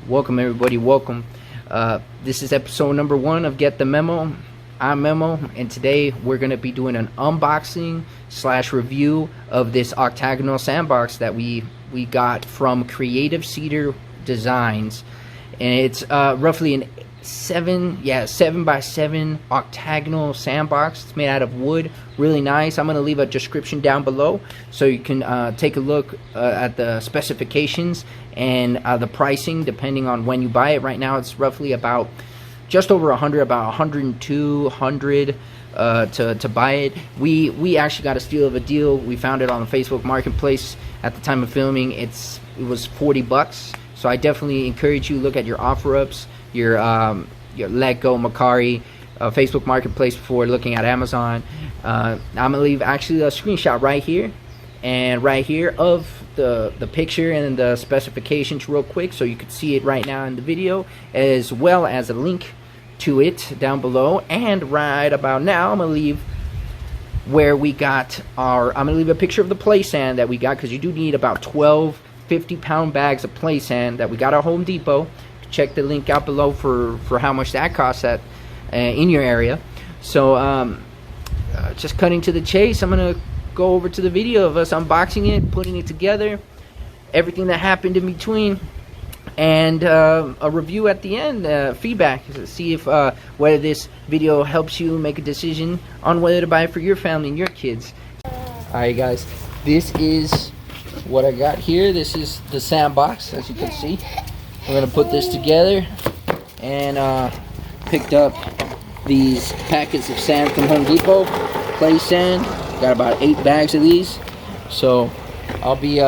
Welcome everybody, welcome. This is episode number 1 of Get the Memo. I'm Memo, and today we're going to be doing an unboxing / review of this octagonal sandbox that we got from Creative CEDAR Designs. And it's roughly an 7x7 octagonal sandbox. It's made out of wood, really nice. I'm going to leave a description down below so you can take a look at the specifications and the pricing depending on when you buy it. Right now it's roughly about just over 100, about 102, 100 to buy it. We actually got a steal of a deal. We found it on the Facebook Marketplace at the time of filming. It was $40, so I definitely encourage you look at your offer ups, your Let Go, Macari, Facebook Marketplace before looking at Amazon. I'm gonna leave actually a screenshot right here and right here of the picture and the specifications real quick so you can see it right now in the video, as well as a link to it down below. And right about now I'm gonna leave where we got I'm gonna leave a picture of the play sand that we got, because you do need about 12 50-pound bags of play sand that we got at Home Depot. Check the link out below for how much that costs at in your area. So just cutting to the chase, I'm gonna go over to the video of us unboxing it, putting it together, everything that happened in between, and a review at the end, feedback, see if whether this video helps you make a decision on whether to buy it for your family and your kids. Alright guys, this is what I got here. This is the sandbox, as you can see. We're gonna put this together, and picked up these packets of sand from Home Depot, play sand. Got about 8 bags of these, so I'll be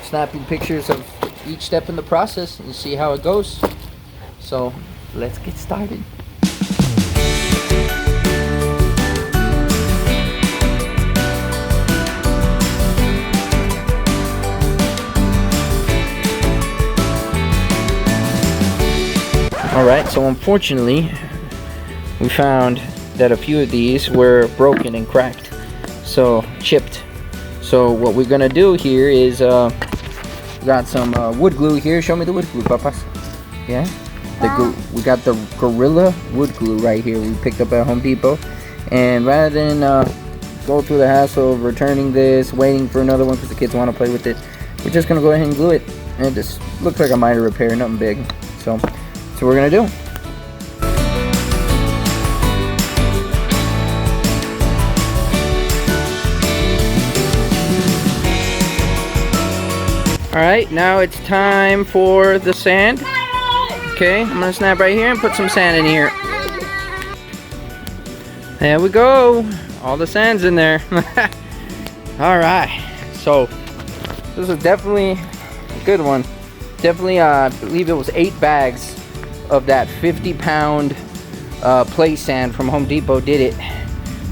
snapping pictures of each step in the process and see how it goes. So let's get started. Alright, so unfortunately we found that a few of these were broken and cracked, so chipped. So what we're gonna do here is we got some wood glue here. Show me the wood glue, papas. Yeah, we got the Gorilla wood glue right here we picked up at Home Depot. And rather than go through the hassle of returning this, waiting for another one because the kids want to play with it, we're just gonna go ahead and glue it. And it just looks like a minor repair, nothing big. So that's what we're gonna do. Alright, now it's time for the sand. Okay, I'm gonna snap right here and put some sand in here. There we go. All the sand's in there. Alright, so this is definitely a good one. Definitely, I believe it was 8 bags of that 50-pound play sand from Home Depot did it.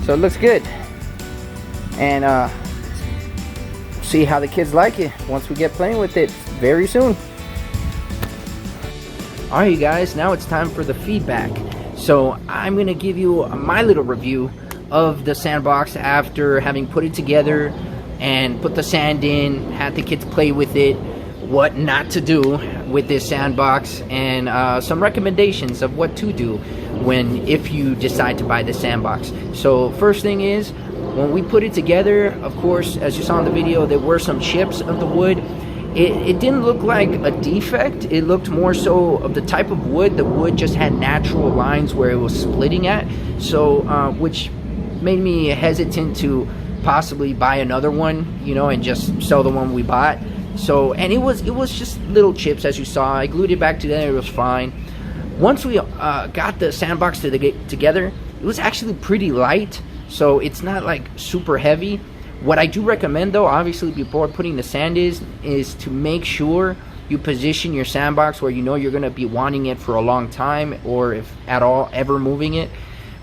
So it looks good. And see how the kids like it once we get playing with it very soon. Alright you guys, now it's time for the feedback. So I'm gonna give you my little review of the sandbox after having put it together and put the sand in, had the kids play with it, what not to do with this sandbox, and some recommendations of what to do if you decide to buy the sandbox. So first thing is, when we put it together, of course, as you saw in the video, there were some chips of the wood. It didn't look like a defect. It looked more so of the type of wood. The wood just had natural lines where it was splitting at, so which made me hesitant to possibly buy another one, you know, and just sell the one we bought. So, and it was just little chips, as you saw. I glued it back together. It was fine. Once we got the sandbox together, it was actually pretty light. So it's not like super heavy. What I do recommend though, obviously before putting the sand is to make sure you position your sandbox where you know you're going to be wanting it for a long time, or if at all ever moving it.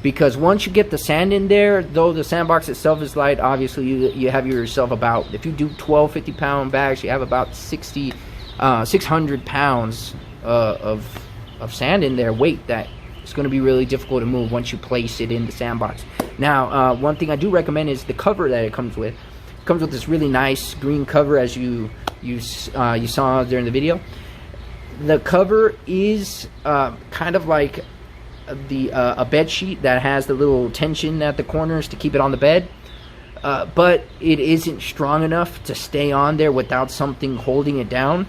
Because once you get the sand in there, though the sandbox itself is light, obviously you have yourself about, if you do 12 50-pound bags, you have about 600 pounds of sand in there, weight that it's going to be really difficult to move once you place it in the sandbox. Now, one thing I do recommend is the cover that it comes with. It comes with this really nice green cover, as you saw during the video. The cover is kind of like a bed sheet that has the little tension at the corners to keep it on the bed, but it isn't strong enough to stay on there without something holding it down.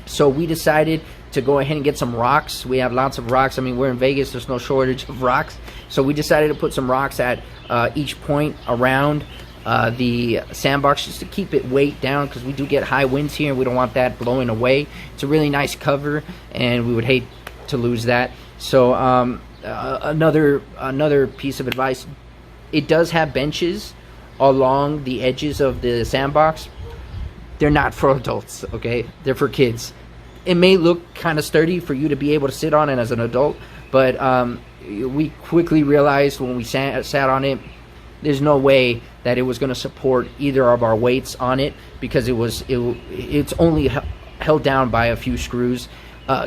So we decided to go ahead and get some rocks. We have lots of rocks. I mean, we're in Vegas, there's no shortage of rocks. So we decided to put some rocks at each point around the sandbox, just to keep it weight down, because we do get high winds here and we don't want that blowing away. It's a really nice cover and we would hate to lose that. So another piece of advice, it does have benches along the edges of the sandbox. They're not for adults, okay? They're for kids. It may look kind of sturdy for you to be able to sit on it as an adult, but we quickly realized when we sat on it, there's no way that it was going to support either of our weights on it, because it's only held down by a few screws.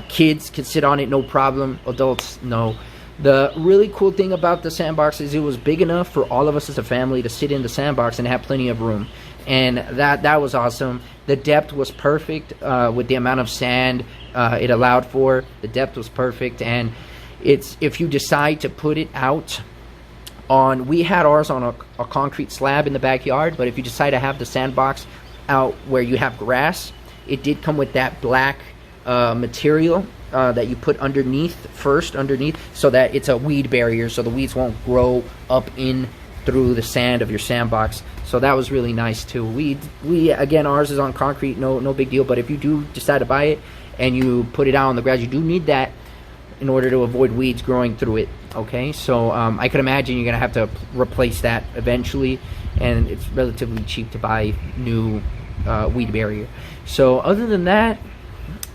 Kids could sit on it, no problem. Adults, no. The really cool thing about the sandbox is it was big enough for all of us as a family to sit in the sandbox and have plenty of room, and that was awesome. The depth was perfect with the amount of sand it allowed for. The depth was perfect, and if you decide to put it out on, we had ours on a concrete slab in the backyard, but if you decide to have the sandbox out where you have grass, it did come with that black material that you put underneath, so that it's a weed barrier, so the weeds won't grow up in through the sand of your sandbox. So that was really nice too. We again, ours is on concrete, no big deal, but if you do decide to buy it and you put it out on the grass, you do need that in order to avoid weeds growing through it. Okay, so I could imagine you're gonna have to replace that eventually, and it's relatively cheap to buy new weed barrier. So other than that,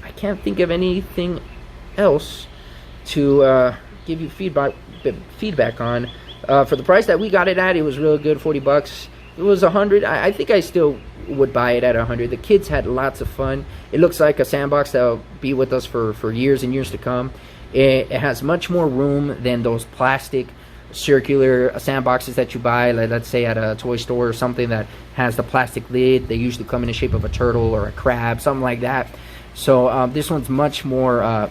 I can't think of anything else to give you feedback on. For the price that we got it at, it was real good, $40. It was 100. I think I still would buy it at 100. The kids had lots of fun. It looks like a sandbox that'll be with us for years and years to come. It has much more room than those plastic circular sandboxes that you buy, like, let's say at a toy store or something that has the plastic lid. They usually come in the shape of a turtle or a crab, something like that. So this one's much more,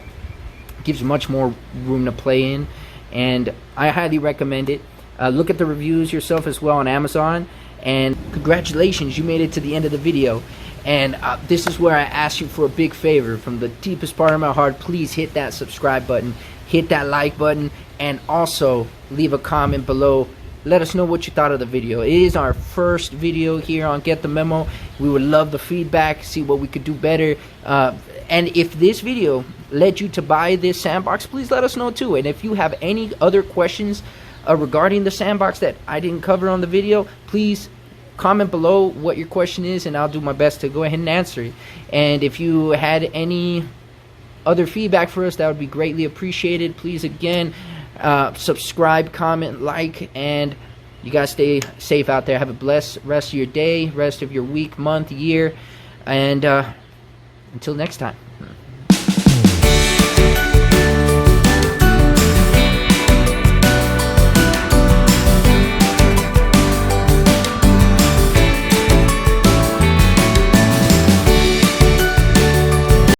gives much more room to play in, and I highly recommend it. Look at the reviews yourself as well on Amazon, and congratulations, you made it to the end of the video. And this is where I ask you for a big favor from the deepest part of my heart. Please hit that subscribe button, hit that like button, and also leave a comment below. Let us know what you thought of the video. It is our first video here on Get the Memo. We would love the feedback, see what we could do better. And if this video led you to buy this sandbox, please let us know too. And if you have any other questions regarding the sandbox that I didn't cover on the video, please comment below what your question is, and I'll do my best to go ahead and answer it. And if you had any other feedback for us, that would be greatly appreciated. Please, again, subscribe, comment, like, and you guys stay safe out there. Have a blessed rest of your day, rest of your week, month, year, and until next time.